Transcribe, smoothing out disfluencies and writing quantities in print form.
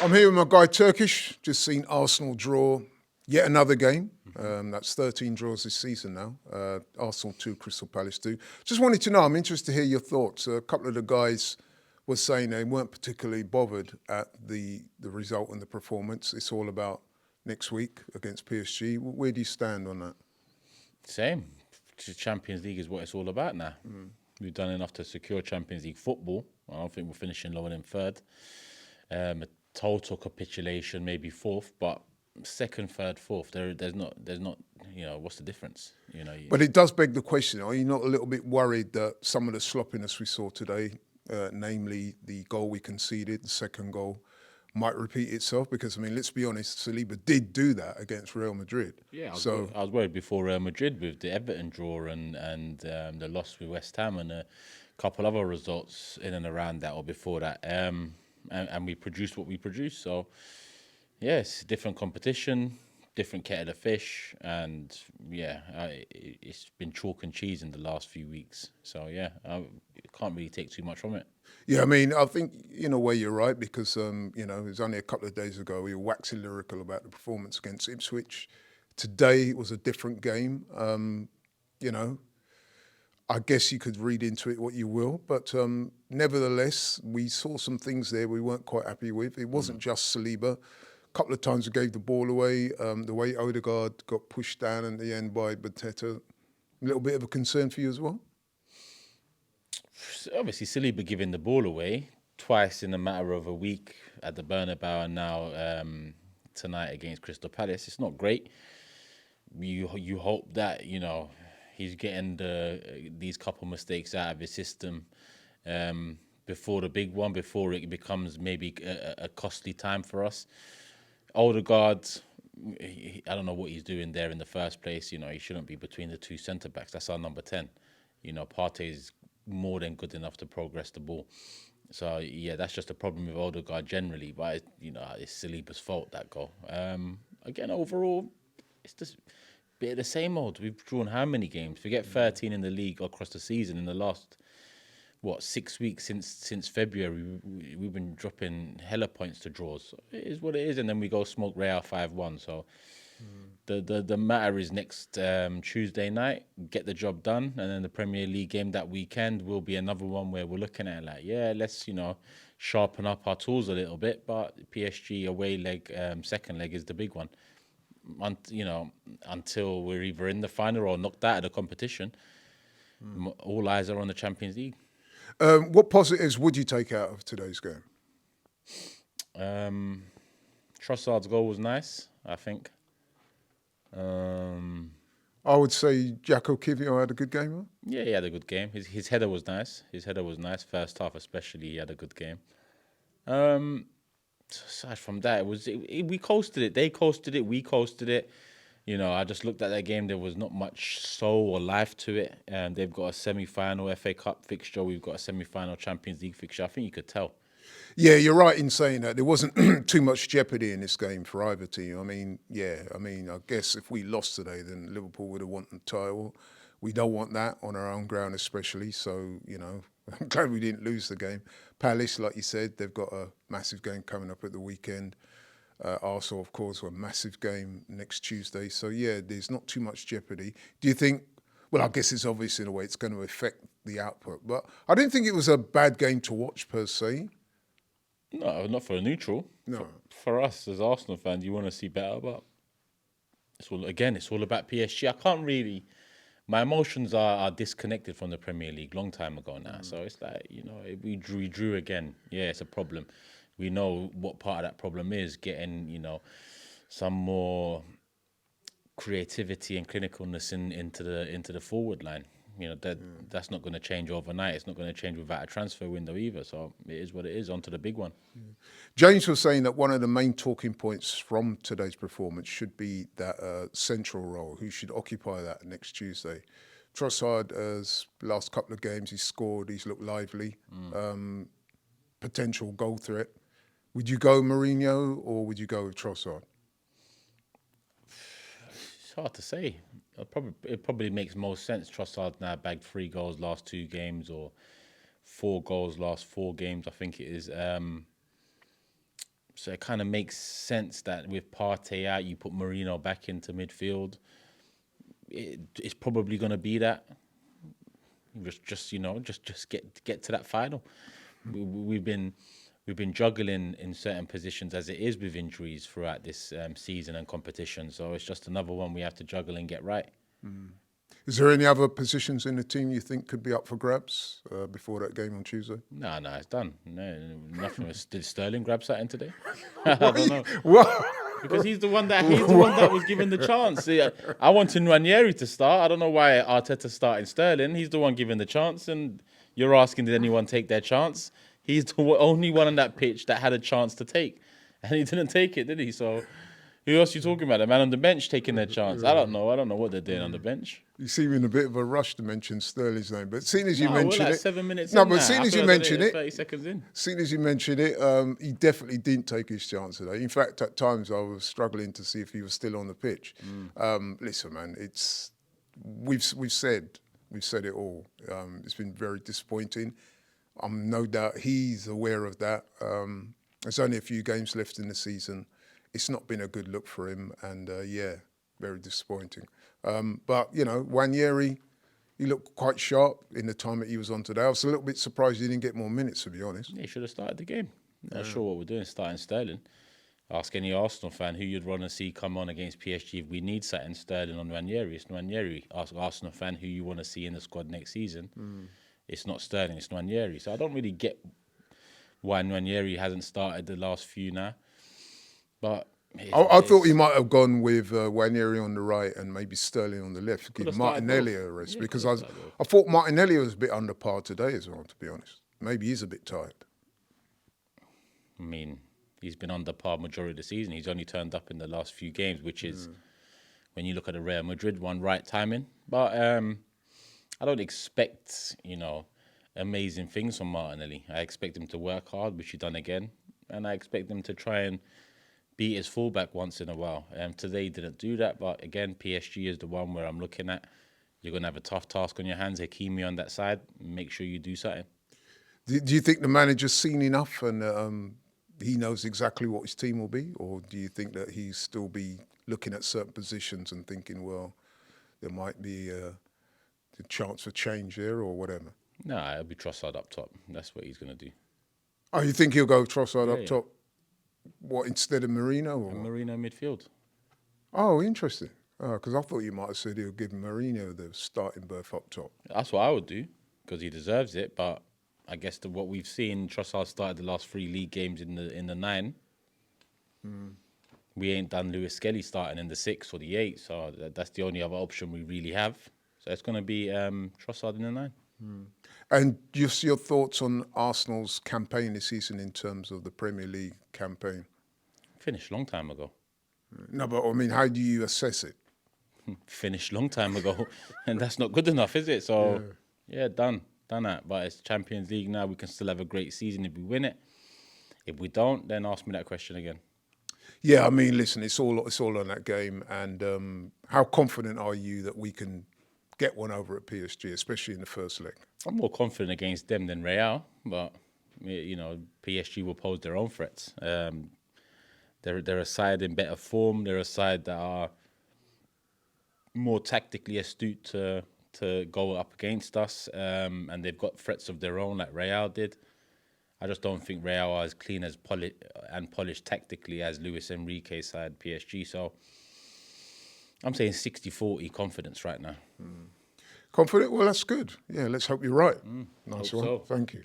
I'm here with my guy Turkish. Just seen Arsenal draw yet another game. That's 13 draws this season now. Arsenal 2, Crystal Palace 2. Just wanted to know, I'm interested to hear your thoughts. A couple of the guys were saying they weren't particularly bothered at the result and the performance. It's all about next week against PSG. Where do you stand on that? Same. Champions League is what it's all about now. We've done enough to secure Champions League football. I don't think we're finishing lower than third. A total capitulation, maybe fourth, but second, third, fourth. There's not. What's the difference? But it does beg the question: are you not a little bit worried that some of the sloppiness we saw today, namely the goal we conceded, the second goal, might repeat itself? Because I mean, let's be honest, Saliba did do that against Real Madrid. Yeah, I was worried before Real Madrid with the Everton draw and the loss with West Ham and a couple other results in and around that or before that. And we produced what we produced. So, yes, different competition, different kettle of fish, and it's been chalk and cheese in the last few weeks. So I can't really take too much from it. Yeah, I mean, I think in a way you're right because it was only a couple of days ago we were waxing lyrical about the performance against Ipswich. Today was a different game. I guess you could read into it what you will, but nevertheless, we saw some things there we weren't quite happy with. It wasn't just Saliba. A couple of times we gave the ball away. The way Odegaard got pushed down in the end by Bateta, a little bit of a concern for you as well? Obviously, Saliba giving the ball away twice in a matter of a week at the Bernabeu and now tonight against Crystal Palace. It's not great. You hope that, he's getting these couple mistakes out of his system before the big one, before it becomes maybe a costly time for us. Odegaard, I don't know what he's doing there in the first place. He shouldn't be between the two centre-backs. That's our number 10. Partey is more than good enough to progress the ball. So, yeah, that's just a problem with Odegaard generally. But, it's Saliba's fault, that goal. Again, overall, it's just bit of the same old. We've drawn how many games? Forget 13 in the league across the season. In the last 6 weeks since February, we've been dropping hella points to draws. It is what it is, and then we go smoke Real 5-1. So the matter is next Tuesday night, get the job done, and then the Premier League game that weekend will be another one where we're looking at let's sharpen up our tools a little bit. But PSG away leg, second leg is the big one. Until we're either in the final or knocked out of the competition, all eyes are on the Champions League. What positives would you take out of today's game? Trossard's goal was nice, I think. I would say Jacko Kivio had a good game, huh? Yeah, he had a good game. His header was nice. First half especially, he had a good game. Aside from that, we coasted it. They coasted it. We coasted it. I just looked at that game. There was not much soul or life to it. They've got a semi-final FA Cup fixture. We've got a semi-final Champions League fixture. I think you could tell. Yeah, you're right in saying that. There wasn't too much jeopardy in this game for either team. I guess if we lost today, then Liverpool would have won the title. We don't want that on our own ground especially. So, I'm glad we didn't lose the game. Palace, like you said, they've got a massive game coming up at the weekend. Arsenal, of course, a massive game next Tuesday. So, yeah, there's not too much jeopardy. Do you think, well, I guess it's obvious in a way it's going to affect the output. But I didn't think it was a bad game to watch per se. No, not for a neutral. No. For us as Arsenal fans, you want to see better. But it's all about PSG. I can't really... My emotions are disconnected from the Premier League long time ago now. So it's like, we drew again. Yeah, it's a problem. We know what part of that problem is, getting, some more creativity and clinicalness into the forward line. That's not going to change overnight. It's not going to change without a transfer window either. So it is what it is. On to the big one. James was saying that one of the main talking points from today's performance should be that central role. Who should occupy that next Tuesday? Trossard, last couple of games, he's scored. He's looked lively. Potential goal threat. Would you go Mourinho or would you go with Trossard? It's hard to say. It probably makes most sense. Trossard's now bagged 3 goals last 2 games or 4 goals last 4 games, I think it is. So it kind of makes sense that with Partey out, you put Marino back into midfield. It's probably going to be that. Just get to that final. We've been juggling in certain positions as it is with injuries throughout this season and competition. So it's just another one we have to juggle and get right. Is there any other positions in the team you think could be up for grabs before that game on Tuesday? No, it's done. No, nothing. Did Sterling grab something today? I don't know. What? Because he's the one that was given the chance. See, I wanted Ranieri to start. I don't know why Arteta starting Sterling. He's the one given the chance, and you're asking, did anyone take their chance? He's the only one on that pitch that had a chance to take, and he didn't take it, did he? So, who else are you talking about? The man on the bench taking their chance. I don't know. I don't know what they're doing on the bench. You seem in a bit of a rush to mention Sterling's name, but seeing as you mentioned we're like it, 7 minutes. No, in but now. seeing I as you feel like I did mentioned it it, 30 seconds in. seeing as you mentioned it, he definitely didn't take his chance today. In fact, at times I was struggling to see if he was still on the pitch. Listen, man, we've said it all. It's been very disappointing. I'm no doubt he's aware of that. There's only a few games left in the season. It's not been a good look for him, and very disappointing. But Ranieri, he looked quite sharp in the time that he was on today. I was a little bit surprised he didn't get more minutes, to be honest. Yeah, he should have started the game. Not sure what we're doing starting Sterling. Ask any Arsenal fan who you'd want to see come on against PSG if we need something. Sterling on Ranieri. It's Ranieri. Ask Arsenal fan who you want to see in the squad next season. It's not Sterling, it's Ranieri. So I don't really get why Ranieri hasn't started the last few now. But I thought he might have gone with Ranieri on the right and maybe Sterling on the left, give have started Martinelli both. a rest, Yeah, because could I have started both. thought Martinelli was a bit under par today as well, to be honest. Maybe he's a bit tired. I mean, he's been under par majority of the season. He's only turned up in the last few games, which is, when you look at the Real Madrid one, right timing. But I don't expect, amazing things from Martinelli. I expect him to work hard, which he's done again. And I expect him to try and be his fullback once in a while. Today he didn't do that, but again, PSG is the one where I'm looking at. You're going to have a tough task on your hands. Hakimi on that side. Make sure you do something. Do you think the manager's seen enough and he knows exactly what his team will be? Or do you think that he'll still be looking at certain positions and thinking, well, there might be a chance for change there or whatever? Nah, it'll be Trossard up top. That's what he's going to do. Oh, you think he'll go Trossard Yeah, up yeah. top? What, instead of Marino? Or? And Marino midfield. Oh, interesting. Because I thought you might have said he'll give Mourinho the starting berth up top. That's what I would do, because he deserves it. But I guess what we've seen, Trossard started the last 3 league games in the 9. We ain't done Lewis Skelly starting in the 6 or the 8, so that's the only other option we really have. So it's going to be Trossard in the 9. And just your thoughts on Arsenal's campaign this season in terms of the Premier League campaign? Finished long time ago. No, but I mean, how do you assess it? Finished long time ago, and that's not good enough, is it? So yeah, done that. But it's Champions League now. We can still have a great season if we win it. If we don't, then ask me that question again. Yeah, I mean, listen, it's all on that game. And how confident are you that we can get one over at PSG, especially in the first leg? I'm more confident against them than Real, but PSG will pose their own threats. They're a side in better form. They're a side that are more tactically astute to go up against us, and they've got threats of their own like Real did. I just don't think Real are as clean as polished tactically as Luis Enrique's side PSG. So I'm saying 60-40 confidence right now. Confident? Well, that's good. Yeah, let's hope you're right. Nice Hope one. so. Thank you.